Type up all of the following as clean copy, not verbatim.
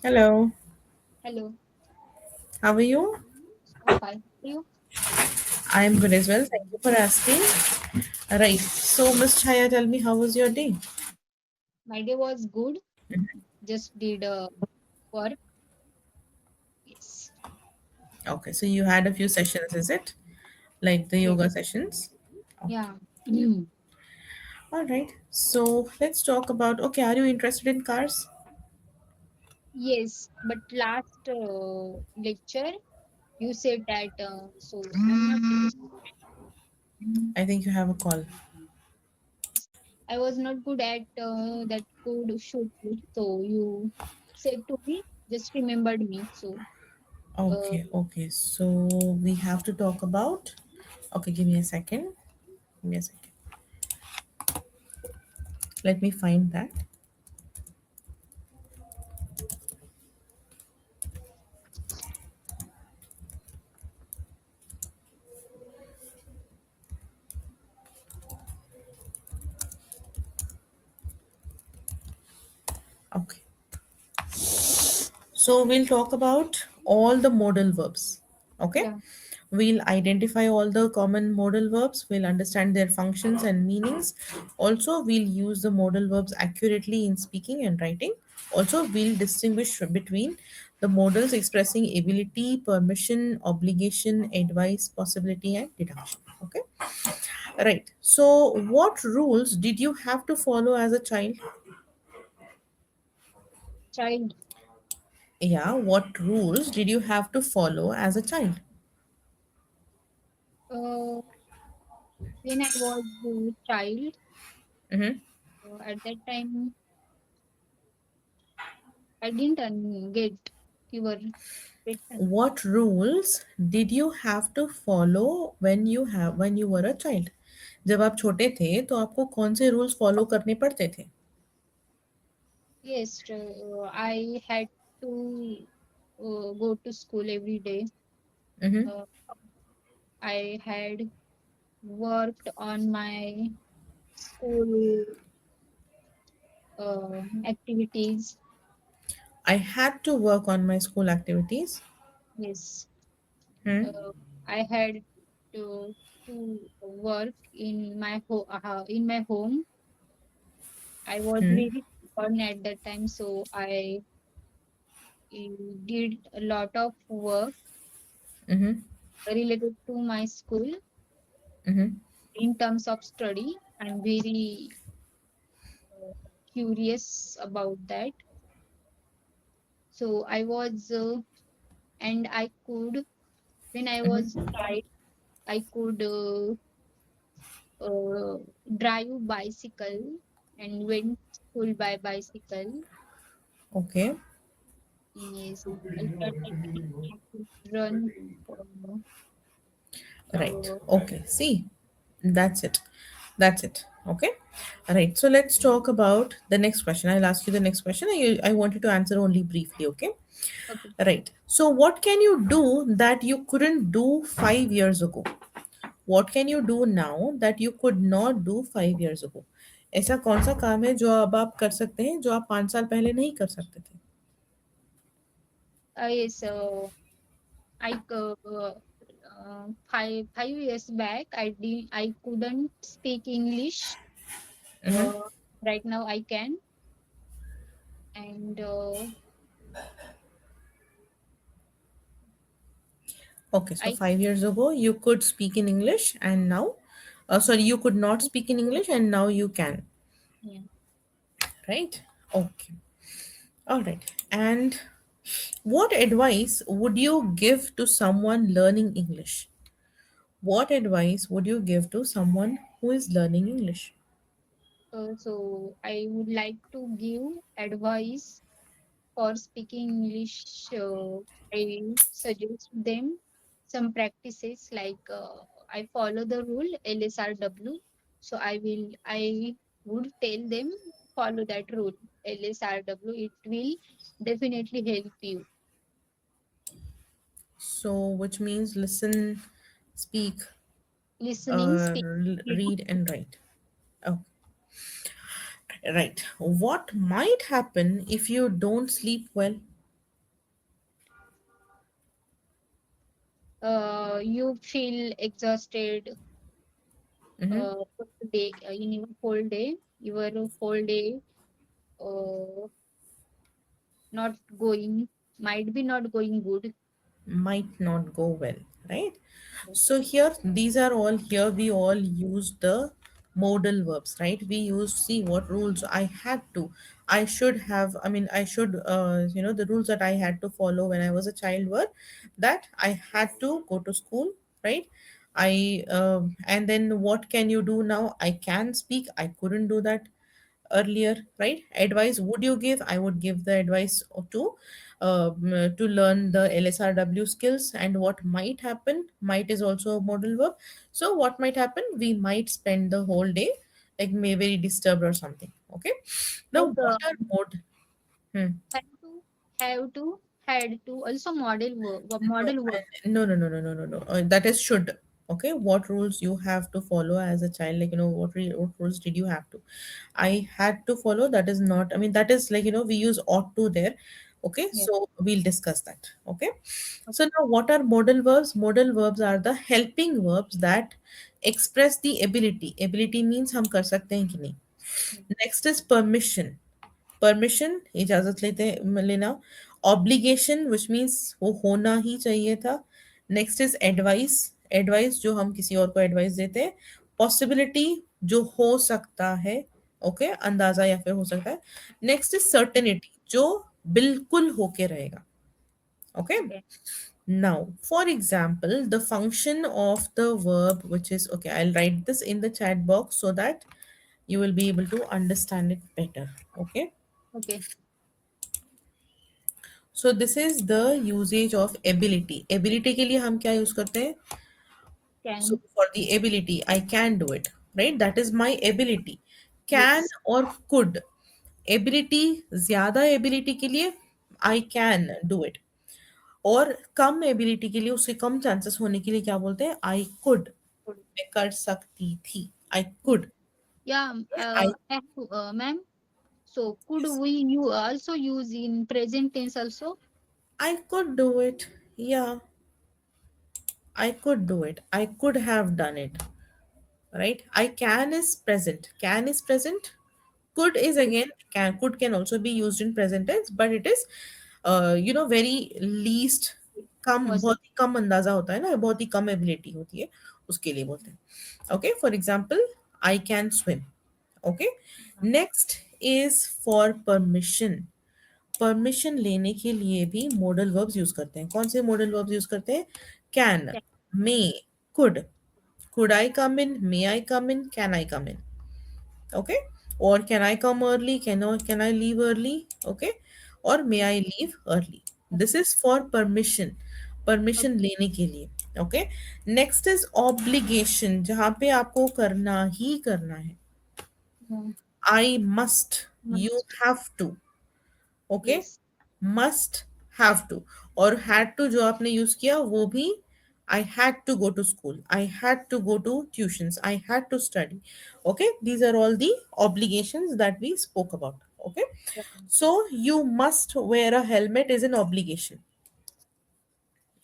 Hello, Hello, how are you? I'm fine. You? I am good as well. Thank you for asking. Right. So, Miss Chhaya, tell me, how was your day? My day was good. Just did work. Yes. Okay, so you had a few sessions, is it? Like the Yes. yoga sessions? Okay. Yeah. All right. So, let's talk about. Okay, are you interested in cars? Yes. But last lecture, you said that. So I'm not. I think you have a call. I was not good at that code shoot. So you said to me, just remembered me. So uh, Okay, okay. So, we have to talk about. Okay, give me a second. Give me a second. Let me find that. Okay. So we'll talk about all the modal verbs. Okay. yeah, We'll identify all the common modal verbs. We'll understand their functions and meanings. Also, we'll use the modal verbs accurately in speaking and writing. Also, we'll distinguish between the modals expressing ability, permission, obligation, advice, possibility, and deduction. Okay. Right. So, what rules did you have to follow as a child? child. Yeah. What rules did you have to follow as a child? Uh, when I was a child, Mm-hmm. at that time, I didn't get your question. What rules did you have to follow when you were a child? जब आप छोटे थे तो आपको कौन से rules follow करने पड़ते थे? Yes, I had to go to school every day. Mm-hmm. Uh, I had worked on my school activities. I had to work on my school activities. Yes, Hmm. uh, I had to work in my home. I was Hmm. very stubborn at that time, so I did a lot of work Mm-hmm. related to my school Mm-hmm. in terms of study. I'm very uh, curious about that. So I was, and I could, when I was Mm-hmm. child, I could uh, drive bicycle and went school by bicycle. Okay. Yes, alternatively I could run. Uh, Right. uh, Okay. See, that's it. That's it. Okay. Right. So let's talk about the next question. I'll ask you the next question. I wanted to answer only briefly. Okay. okay, Right. So, what can you do that you couldn't do 5 years ago? What can you do now that you could not do 5 years ago? ऐसा कौन सा काम है जो अब आप कर सकते हैं जो आप 5 साल पहले नहीं कर सकते थे? yes, five years back I couldn't speak English. Mm-hmm. Uh, right now I can, and Okay, so I 5 years ago you could speak in English, and now, sorry, you could not speak in English, and now you can, yeah. right? Okay, all right. And what advice would you give to someone learning English? What advice would you give to someone who is learning English? So I would like to give advice for speaking English. I suggest them some practices like I follow the rule LSRW. So I would tell them follow that rule LSRW. It will definitely help you. So, which means listen, speak, Listening, speaking, reading. read, and write. Oh, right. What might happen if you don't sleep well? You feel exhausted Mm-hmm. for the day, in your whole day uh, not going, might be not going good. Might not go well, right? Yes. So here, these are all here. We all use the modal verbs, right? We use, see what rules I had to, I should have. I mean, I should. The rules that I had to follow when I was a child were that I had to go to school, right? And then what can you do now? I can speak. I couldn't do that earlier, right? Advice would you give? I would give the advice to learn the lsrw skills. And what might happen, might is also a modal verb. So what might happen, we might spend the whole day like may very disturbed or something. Okay, now Like what are mod hmm. have to, have to, had to, also No, model verb. no. That is should. Okay, what rules you have to follow as a child? Like, what rules did you have to? I had to follow. That is not. I mean, that is like, we use ought to there. Okay, Yeah. so we'll discuss that. Okay, so Okay. now what are modal verbs? Modal verbs are the helping verbs that express the ability. Ability means हम कर सकते हैं कि नहीं. Mm. Next is permission. Permission इजाजत लेना. Obligation which means वो होना ही चाहिए था. Next is advice. एडवाइस जो हम किसी और को एडवाइस देते हैं. पॉसिबिलिटी जो हो सकता है. ओके, अंदाजा या फिर हो सकता है. नेक्स्ट इज सर्टेनिटी जो बिल्कुल होके रहेगा. Okay, Okay. now for example the function of the verb which is, okay, I'll write this in the chat box so that you will be able to understand it better. Okay, Okay. so this is the usage of ability. ability के लिए हम क्या use करते हैं? So Can. for the ability, I can do it, right? That is my ability. Can Yes. or could. Ability, ज़्यादा ability के लिए I can do it. और कम ability के लिए, उससे कम chances होने के लिए क्या बोलते हैं? I could. Good. मैं कर सकती थी. I could. Yeah. I Ma'am. So could yes. we you also use in present tense also? I could do it. Yeah, I could do it. I could have done it. Right, I can is present. Can is present. Could is again, can also be used in present tense, but it is very least. Come, Was बहुत ही कम अंदाजा होता है ना, बहुत ही कम ability होती है, उसके लिए बोलते हैं. Okay, for example I can swim. Okay, next is for permission. Permission लेने के लिए भी मॉडल वर्ब्स यूज करते हैं. कौन से मॉडल वर्ब्स यूज करते हैं? Can, can. May, could. Could I come in? May I come in? Can I come in? Okay. Or can I come early? Can I leave early? Okay. Or may I leave early? This is for permission. Okay. Permission लेने के लिए. Okay. Next is obligation, जहाँ पे आपको करना ही करना है. Mm, I must. You must. have to. Okay, Yes. Must, have to. और हैड टू जो आपने यूज किया वो भी, I had to go to school, I had to go to tuitions, I had to study. Okay, these are all the obligations that we spoke about. Okay, Yeah. so you must wear a helmet is an obligation.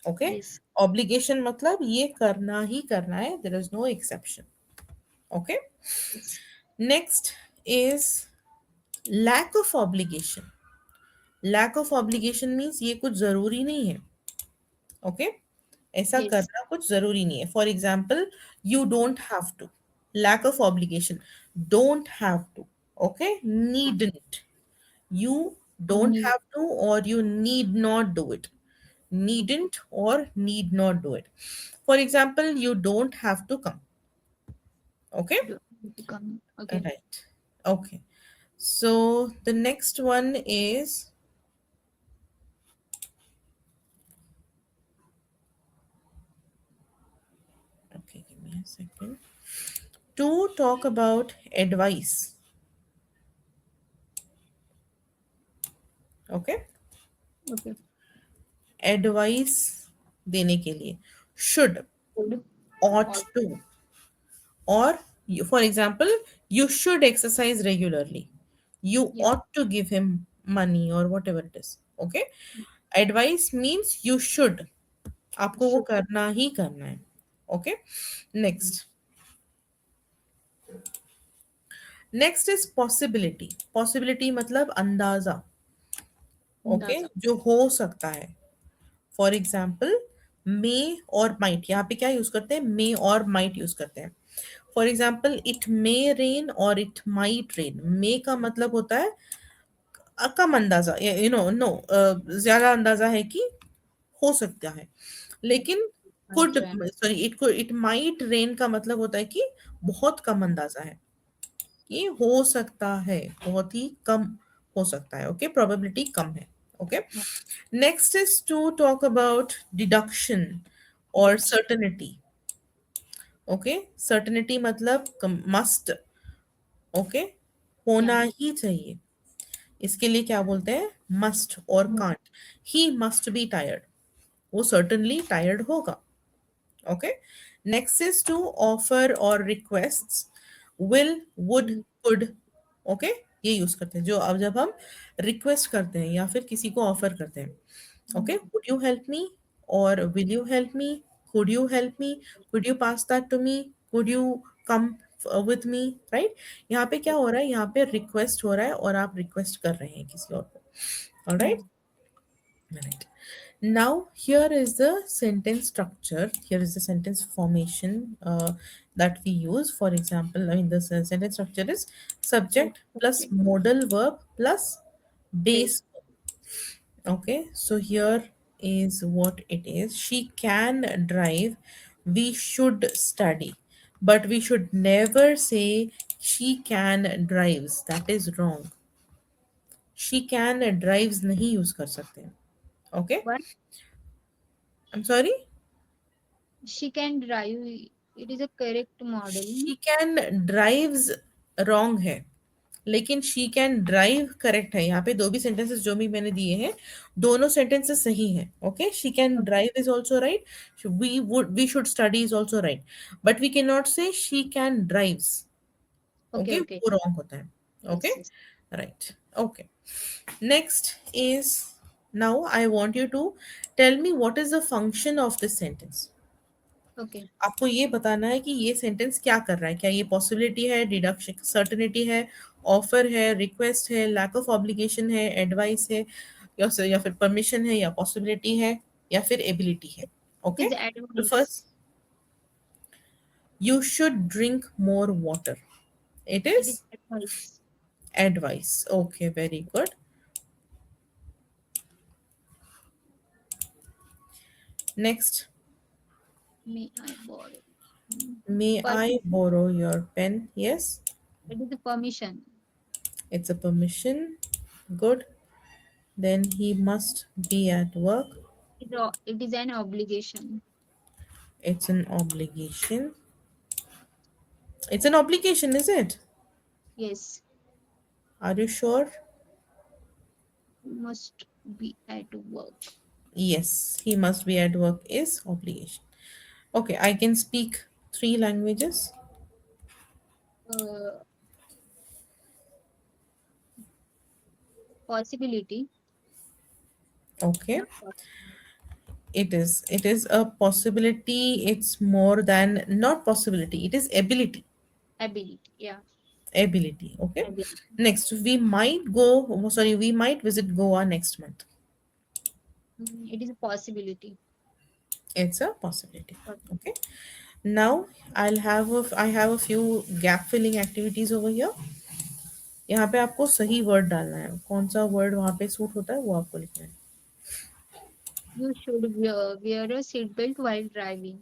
Okay, Yes. obligation मतलब ये करना ही करना है, there is no exception. Okay, Yes. next is lack of obligation. Lack of obligation means ये कुछ जरूरी नहीं है. ओके, ऐसा Yes. करना कुछ जरूरी नहीं है. For example, you don't have to. Lack of obligation, don't have to. Okay, needn't. You don't Need. have to or you need not do it. Needn't or need not do it. For example, you don't have to come. Okay, Become. Okay. right. Okay, so the next one is, okay, give me a second, to talk about advice. Okay, Okay. advice देने के लिए should, Good. ought Or to, or you, for example, you should exercise regularly, you yes. ought to give him money or whatever it is. Okay, advice means you should. आपको वो should. करना ही करना है. Okay. Next. Next is possibility. Possibility मतलब अंदाजा. Okay, अंदाजा. जो हो सकता है. फॉर एग्जाम्पल, मे और माइट, यहाँ पे क्या यूज करते हैं, मे और माइट यूज करते हैं. For example, it may rain और इट माइट रेन. मे का मतलब होता है कम अंदाजा, यू नो नो, ज्यादा अंदाजा है कि हो सकता है. लेकिन कुड, अच्छा. सॉरी, इट माइट रेन का मतलब होता है कि बहुत कम अंदाजा है, कि हो सकता है, बहुत ही कम हो सकता है. ओके, प्रोबेबिलिटी कम है. Okay. Next is to talk about deduction और Deduction. सर्टेनिटी. ओके, सर्टेनिटी मतलब मस्ट. Okay, Yeah. होना ही चाहिए. इसके लिए क्या बोलते हैं, मस्ट और Mm. Can't. He must be tired, वो सर्टनली टायर्ड होगा. Okay. Next is to offer और request. Will, would, Mm. Could. Okay, ये यूज करते हैं जो अब जब हम रिक्वेस्ट करते हैं या फिर किसी को ऑफर करते हैं. Okay, Mm. Would you help me, और will you help me, could you help me, could you pass that to me, could you come with me. Right. यहाँ पे क्या हो रहा है, यहाँ पे रिक्वेस्ट हो रहा है और आप रिक्वेस्ट कर रहे हैं किसी और को. Alright. Mm. Right. Now, here is the sentence structure. Here is the sentence formation that we use. For example, I mean, the sentence structure is Yes. subject plus Okay. modal verb plus Base. base. Okay, so here is what it is. She can drive. We should study. But we should never say she can drives. That is wrong. She can drives नहीं use कर सकते. Okay. But I'm sorry. she can drive. It is a correct model. She can drives wrong है, लेकिन she can drive correct है. यहाँ पे दो भी सेंटेंसेस जो भी मैंने दिए हैं, दोनों सेंटेंसेस सही हैं. Okay, she can Okay. Drive is also right. We should study is also right. But we can not say she can drives. Okay. Okay, Okay. वो रॉन्ग होता है. Okay. Yes. Yes. Right. Okay. Next is, now I want you to tell me what is the function of this sentence. Okay. आपको ये बताना है कि ये sentence क्या कर रहा है. क्या ये पॉसिबिलिटी है, डिडक्शन, सर्टेनिटी है, ऑफर है, रिक्वेस्ट है, लैक ऑफ ऑब्लिगेशन है, एडवाइस है, या फिर परमिशन है, या पॉसिबिलिटी है, या फिर एबिलिटी है. It okay. is तो first, advice. You should drink more water. It It इज is advice. Advice. Okay, very good. Next. May I borrow? Mm. May I Permission. Borrow your pen. Yes. It is a permission. It's a permission. Good. Then he must be at work. It is an obligation. It's an obligation. It's an obligation, is it? Yes. Are you sure? Must be at work. Yes, he must be at work is obligation. Okay, I can speak three languages. Uh, Possibility. Okay, Not possibility. it is. It is a possibility. It's more than not possibility. It is ability. Ability. Yeah. Ability. Okay. Ability. Next, we might go. Oh, sorry, we might visit Goa next month. It is a possibility. It's a possibility. Okay. Possibility. Now I have a few gap filling activities over here. यहाँ पे आपको सही word डालना है. कौन सा word वहाँ पे सूट होता है वो आपको लिखना है. You should wear a seatbelt while driving.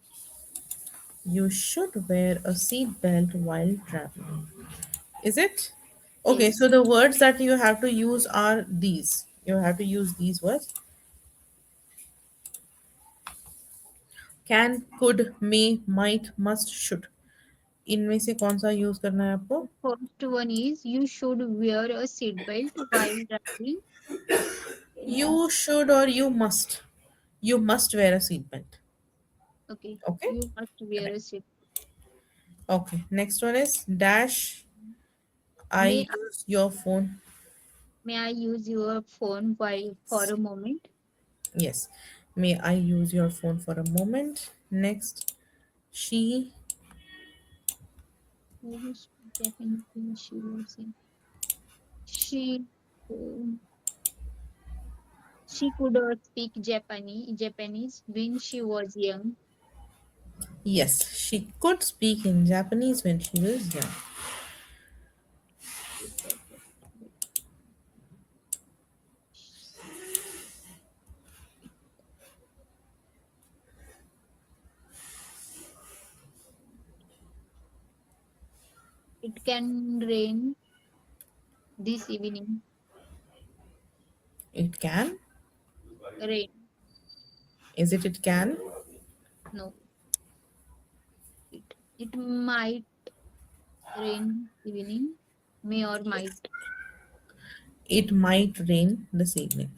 You should wear a seat belt while traveling. Is it? Okay, so Yes. the words that you have to use are these. You have to use these words. Can, could, may, might, must, should. इनमें से कौन सा use करना है आपको. The first one is you should wear a seatbelt while driving. You should or you must. You must wear a seat belt. Okay. Okay. You must wear Right. a seat. Okay. Next one is dash. May I use your phone. may I use your phone while for a moment? Yes. May I use your phone for a moment? Next, she, Who was Japanese when she was in? She uh, she could speak Japanese when she was young. yes, she could speak in Japanese when she was young. It can rain this evening. It can. Rain. Is it? It can. No. It might rain evening. May or might. It might rain this evening.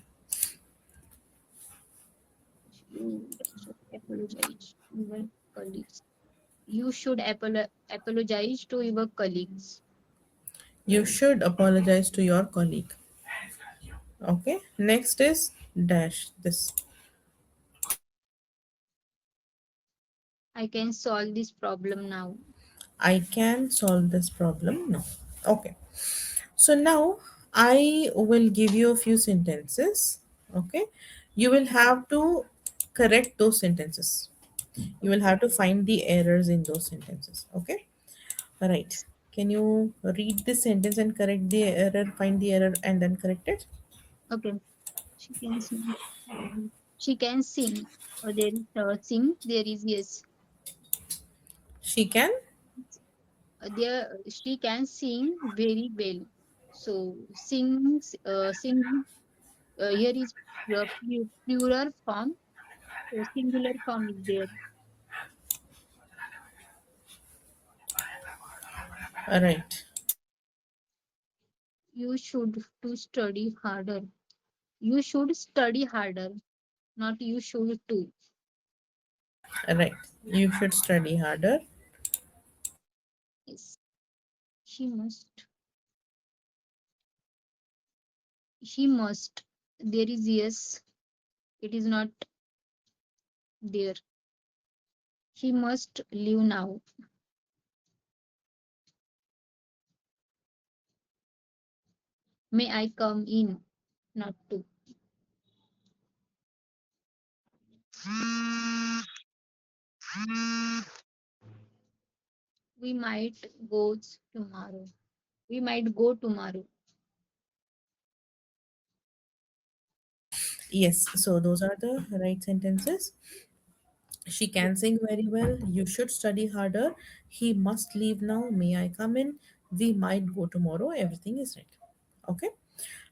You should apologize to your colleagues. You should apologize to your colleagues. You should apologize to your colleague. Okay. Next is dash this. I can solve this problem now. I can solve this problem. No. Okay. So now I will give you a few sentences. Okay. You will have to correct those sentences. You will have to find the errors in those sentences. Okay. All right. Can you read this sentence and correct the error, find the error, and then correct it? Okay. She can sing. She can sing. There is sing. There is yes. She can. There she can sing very well. So sings sing here is plural form. So singular form is there. All right. You should to study harder. You should study harder, not you should to. All right. You should study harder. Yes. He must. He must. There is yes. It is not there. He must leave now. May I come in? Not to. We might go tomorrow. We might go tomorrow. Yes. So those are the right sentences. She can sing very well. You should study harder. He must leave now. May I come in? We might go tomorrow. Everything is right. Okay.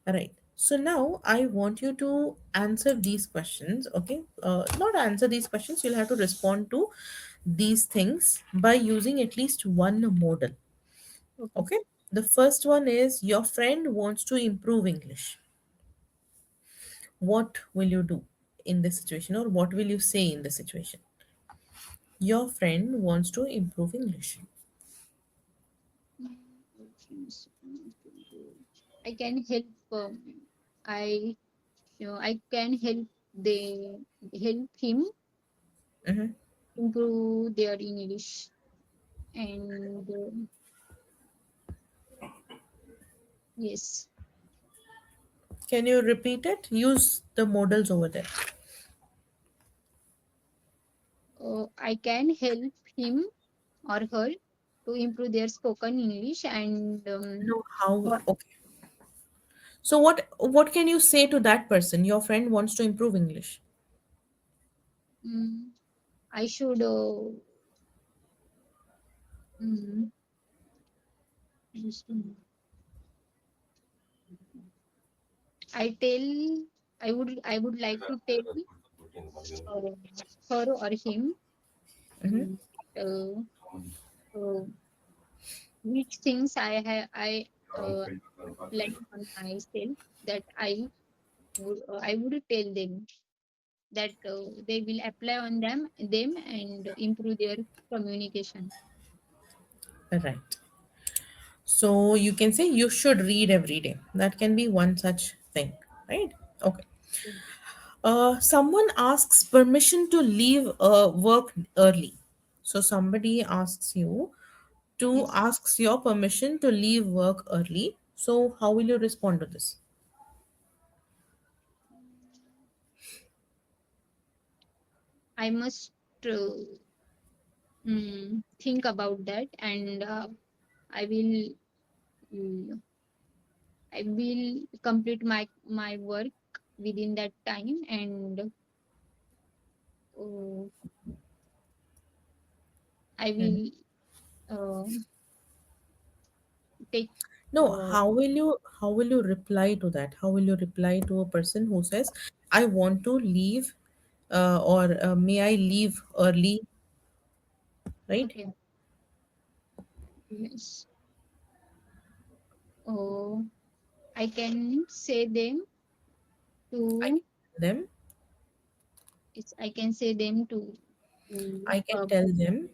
All right. So now I want you to answer these questions. Okay. Not answer these questions. You'll have to respond to these things by using at least one modal. Okay. Okay. The first one is your friend wants to improve English. What will you do in this situation, or what will you say in this situation? Your friend wants to improve English. I can help. I I can help help him Mhm. improve their English and yes, Can you repeat it? Use the modals over there. I can help him or her to improve their spoken English and No, how? for, Okay. So what can you say to that person? Your friend wants to improve English. mm, I should mm, just, I tell I would like to tell uh, her or him Mhm. mm, uh, uh, which things I like on myself that I would tell them that they will apply on them and improve their communication. Right. So you can say you should read every day. That can be one such thing, right? Okay. Someone asks permission to leave work early. So somebody asks you to Yes. asks your permission to leave work early. So how will you respond to this? I must think about that, and I will mm, I will complete my work within that time, and uh, I Mhm. will uh, take. No, Uh, how will you reply to that? How will you reply to a person who says, "I want to leave," or "May I leave early?" Right? okay. Yes. Uh, I can say them I to. can tell them. Yes, I can say them to. I can tell them.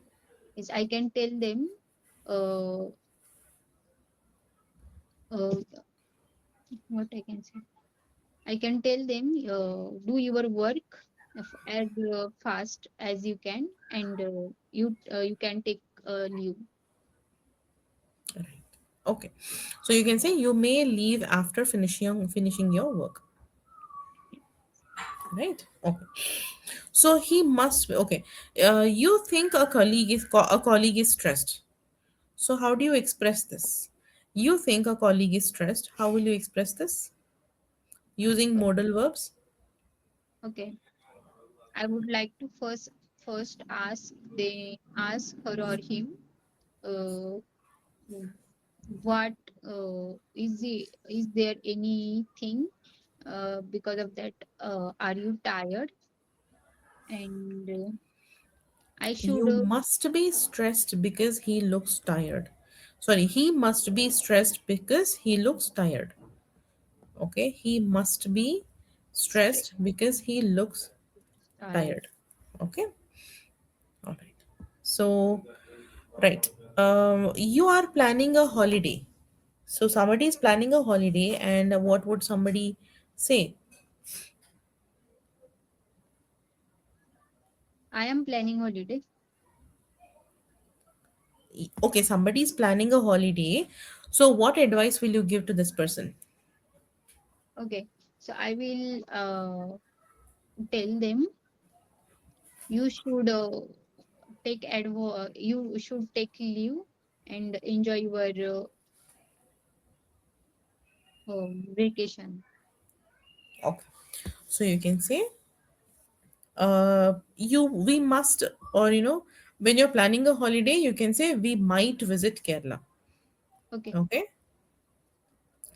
Yes, I can tell them. Uh, uh, what I can say. I can tell them, do your work as fast as you can, and you can take leave. Right. Okay. So you can say you may leave after finishing your work. Right. Okay. So he must be okay. You think a colleague is stressed. So how do you express this? You think a colleague is stressed. How will you express this? Using modal verbs. Okay, I would like to first ask her or him, uh, what is there anything because of that, are you tired, and I should You must be stressed because he looks tired. Sorry, he must be stressed because he looks tired. Okay, he must be stay stressed because he looks tired. tired. Okay, all right. So, right, you are planning a holiday. So, somebody is planning a holiday, and what would somebody say? I am planning holiday. Okay, somebody is planning a holiday. So, what advice will you give to this person? Okay, so I will tell them, you should you should take leave and enjoy your vacation. Okay, so you can say, we must, or when you're planning a holiday, you can say, we might visit Kerala. Okay. Okay,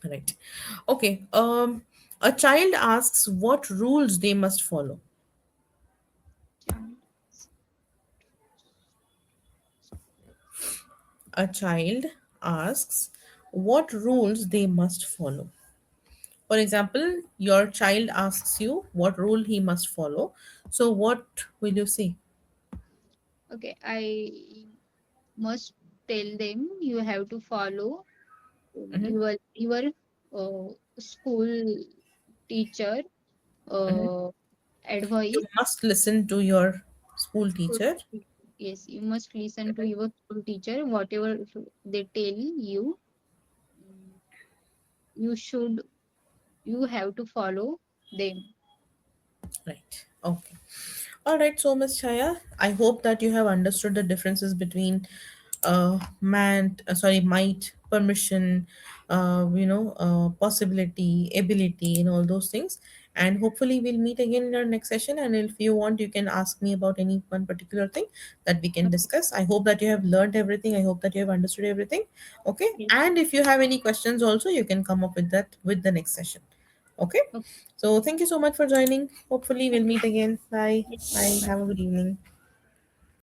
right. Okay, a child asks what rules they must follow. Child. A child asks what rules they must follow. For example, your child asks you what rule he must follow. So, what will you say? Okay, I must tell them, you have to follow Mhm, your school teacher mhm. uh, You advice. must listen to your school School teacher. Yes, you must listen to your school teacher, whatever they tell you. mm, you should you have to follow them. Right. Okay. All right. So, Miss Chaya, I hope that you have understood the differences between might, permission, possibility, ability, and all those things. And hopefully, we'll meet again in our next session. And if you want, you can ask me about any one particular thing that we can Okay. discuss. I hope that you have learned everything. I hope that you have understood everything. Okay. Yes. And if you have any questions, also, you can come up with that with the next session. Okay. Okay. So thank you so much for joining. Hopefully we'll Okay. meet again. Bye. Yes. Bye. Bye. Have a good evening.